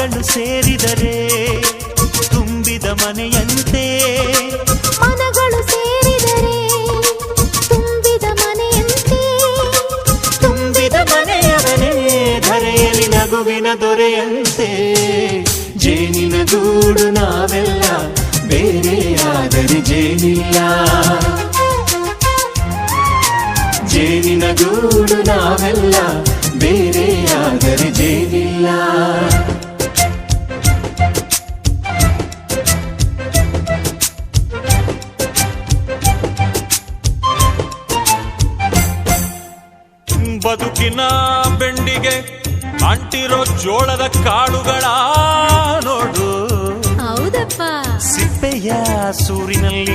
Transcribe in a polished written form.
ಮನಗಳು ಸೇರಿದರೆ ತುಂಬಿದ ಮನೆಯಂತೆ. ಮನಗಳು ಸೇರಿದರೆ ತುಂಬಿದ ಮನೆಯಂತೆ. ತುಂಬಿದ ಮನೆಯವನೇ ಧರೆಯಲ್ಲಿ ನಗುವಿನ ದೊರೆಯಂತೆ. ಜೇನಿನ ಗೂಡು ನಾವೆಲ್ಲ ಬೇರೆಯಾದರೆ ಜೇನಿಲ್ಲ. ಜೇನಿನ ಗೂಡು ನಾವೆಲ್ಲ ಬೇರೆಯಾದರೆ ಜೇನಿಲ್ಲ. ಬದುಕಿನ ಬೆಂಡಿಗೆ ಅಂಟಿರೋ ಜೋಳದ ಕಾಳುಗಳ ನೋಡು. ಹೌದಪ್ಪ. ಸಿಪ್ಪೆಯ ಸೂರಿನಲ್ಲಿ